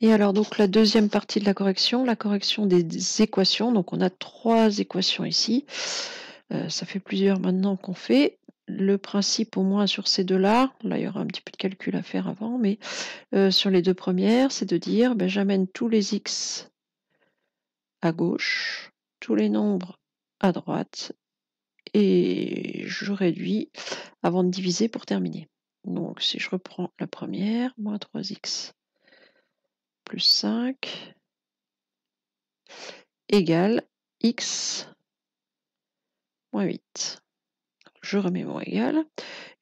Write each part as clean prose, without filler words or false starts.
Et alors, donc, la deuxième partie de la correction des équations. Donc, on a 3 équations ici. Ça fait plusieurs maintenant qu'on fait. Le principe, au moins sur ces deux-là, là, il y aura un petit peu de calcul à faire avant, mais sur les 2 premières, c'est de dire, ben, j'amène tous les x à gauche, tous les nombres à droite, et je réduis avant de diviser pour terminer. Donc, si je reprends la première, moins 3x plus 5 égale x moins 8. Je remets mon égal.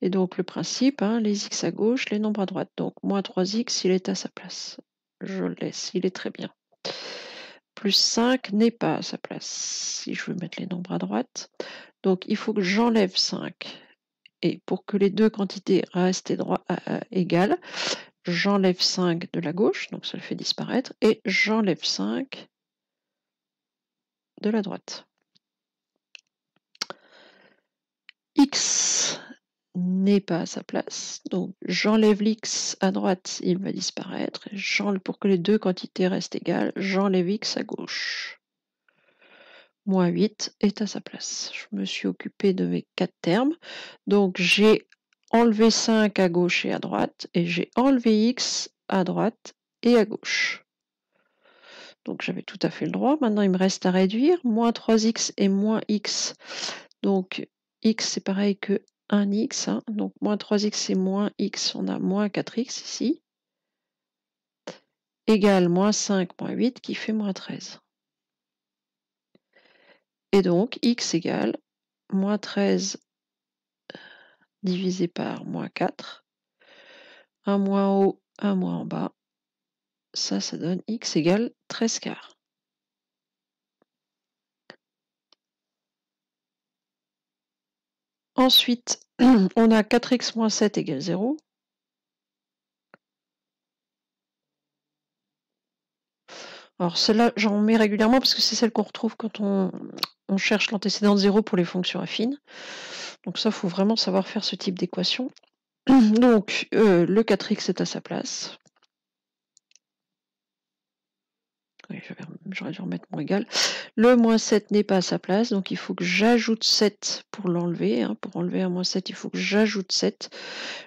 Et donc, le principe, hein, les x à gauche, les nombres à droite. Donc, moins 3x, il est à sa place. Je le laisse, il est très bien. Plus 5 n'est pas à sa place, si je veux mettre les nombres à droite. Donc, il faut que j'enlève 5. Et pour que les deux quantités restent égales, j'enlève 5 de la gauche, donc ça le fait disparaître, et j'enlève 5 de la droite. X n'est pas à sa place, donc j'enlève l'x à droite, il va disparaître, et pour que les deux quantités restent égales, j'enlève x à gauche. Moins 8 est à sa place. Je me suis occupée de mes 4 termes, donc j'ai enlevé 5 à gauche et à droite, et j'ai enlevé x à droite et à gauche. Donc j'avais tout à fait le droit. Maintenant, il me reste à réduire. Moins 3x et moins x. Donc x, c'est pareil que 1x. Hein. Donc moins 3x et moins x, on a moins 4x ici. Égale moins 5 moins 8 qui fait moins 13. Et donc x égale moins 13 divisé par moins 4. 1 moins en haut, 1 moins en bas. Ça donne x égale 13 quarts. Ensuite, on a 4x moins 7 égale 0. Alors celle-là, j'en mets régulièrement parce que c'est celle qu'on retrouve quand on cherche l'antécédent de 0 pour les fonctions affines. Donc ça, il faut vraiment savoir faire ce type d'équation. Donc le 4x est à sa place. Oui, j'aurais dû remettre mon égal. Le moins 7 n'est pas à sa place, donc il faut que j'ajoute 7 pour l'enlever. Hein. Pour enlever un moins 7, il faut que j'ajoute 7.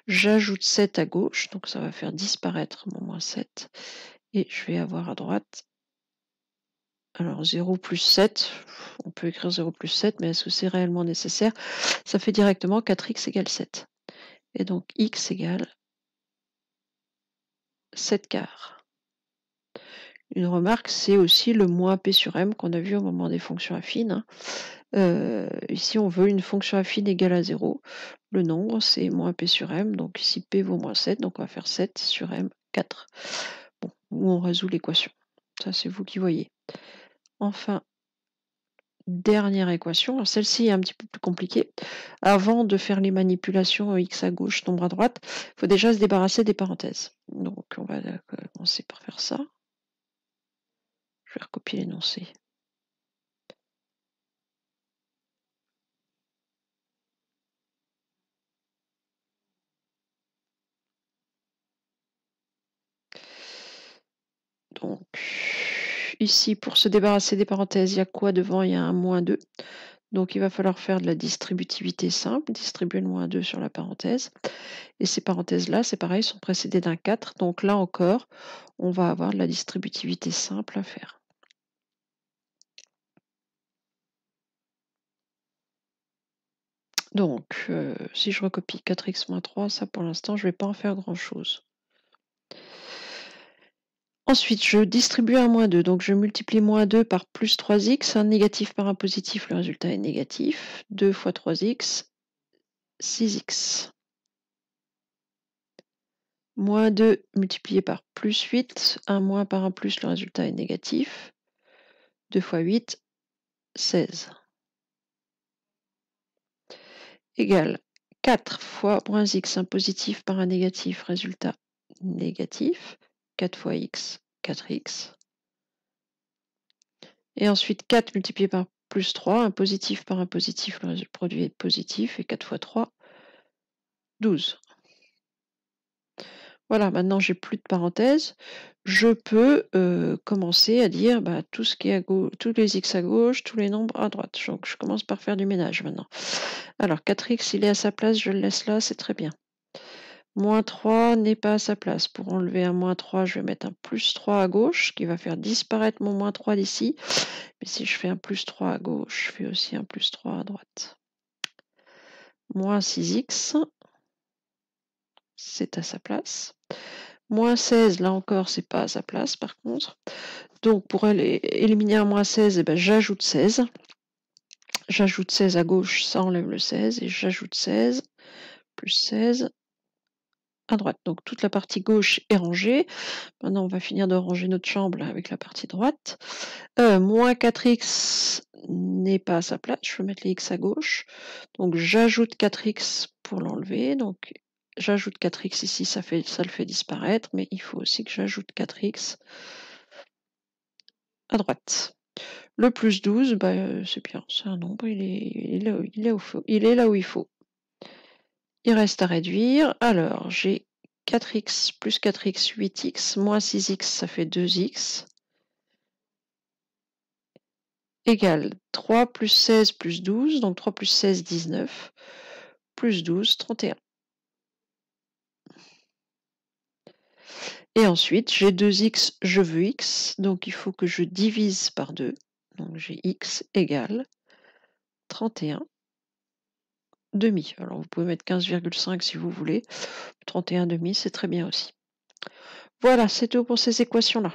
J'ajoute 7 à gauche, donc ça va faire disparaître mon moins 7. Et je vais avoir à droite, alors 0 plus 7, on peut écrire 0 plus 7, mais est-ce que c'est réellement nécessaire? Ça fait directement 4x égale 7. Et donc x égale 7 quarts. Une remarque, c'est aussi le moins p sur m qu'on a vu au moment des fonctions affines. Hein. Ici, on veut une fonction affine égale à 0. Le nombre, c'est moins p sur m, donc ici p vaut moins 7, donc on va faire 7 sur m, 4. Bon, où on résout l'équation. Ça, c'est vous qui voyez. Enfin, dernière équation, alors celle-ci est un petit peu plus compliquée. Avant de faire les manipulations x à gauche, nombre à droite, il faut déjà se débarrasser des parenthèses. Donc on va commencer par faire ça. Je vais recopier l'énoncé. Donc ici, pour se débarrasser des parenthèses, il y a quoi devant? Il y a un moins 2. Donc il va falloir faire de la distributivité simple, distribuer le moins 2 sur la parenthèse. Et ces parenthèses-là, c'est pareil, sont précédées d'un 4. Donc là encore, on va avoir de la distributivité simple à faire. Donc, si je recopie 4x moins 3, ça pour l'instant, je ne vais pas en faire grand-chose. Ensuite, je distribue un moins 2, donc je multiplie moins 2 par plus 3x, un négatif par un positif, le résultat est négatif. 2 fois 3x, 6x. Moins 2 multiplié par plus 8, un moins par un plus, le résultat est négatif. 2 fois 8, 16. Égale 4 fois moins x, un positif par un négatif, résultat négatif. 4 fois x, 4x. Et ensuite 4 multiplié par plus 3, un positif par un positif, le produit est positif, et 4 fois 3, 12. Voilà, maintenant j'ai plus de parenthèses. Je peux commencer à dire bah, tout ce qui est à gauche, tous les x à gauche, tous les nombres à droite. Donc je commence par faire du ménage maintenant. Alors 4x, il est à sa place, je le laisse là, c'est très bien. Moins 3 n'est pas à sa place. Pour enlever un moins 3, je vais mettre un plus 3 à gauche, qui va faire disparaître mon moins 3 d'ici. Mais si je fais un plus 3 à gauche, je fais aussi un plus 3 à droite. Moins 6x, c'est à sa place. Moins 16, là encore, c'est pas à sa place par contre. Donc pour éliminer un moins 16, eh ben, j'ajoute 16. J'ajoute 16 à gauche, ça enlève le 16. Et j'ajoute 16, plus 16 à droite. Donc toute la partie gauche est rangée. Maintenant, on va finir de ranger notre chambre là, avec la partie droite. Moins 4x n'est pas à sa place. Je vais mettre les x à gauche. Donc j'ajoute 4x pour l'enlever. Donc j'ajoute 4x ici, ça le fait disparaître. Mais il faut aussi que j'ajoute 4x à droite. Le plus 12, bah, c'est bien, c'est un nombre, il est là où il faut. Il reste à réduire. Alors, j'ai 4x plus 4x, 8x, moins 6x, ça fait 2x, égale 3 plus 16 plus 12, donc 3 plus 16, 19, plus 12, 31. Et ensuite, j'ai 2x, je veux x, donc il faut que je divise par 2. Donc j'ai x égale 31 demi. Alors vous pouvez mettre 15,5 si vous voulez. 31 demi, c'est très bien aussi. Voilà, c'est tout pour ces équations-là.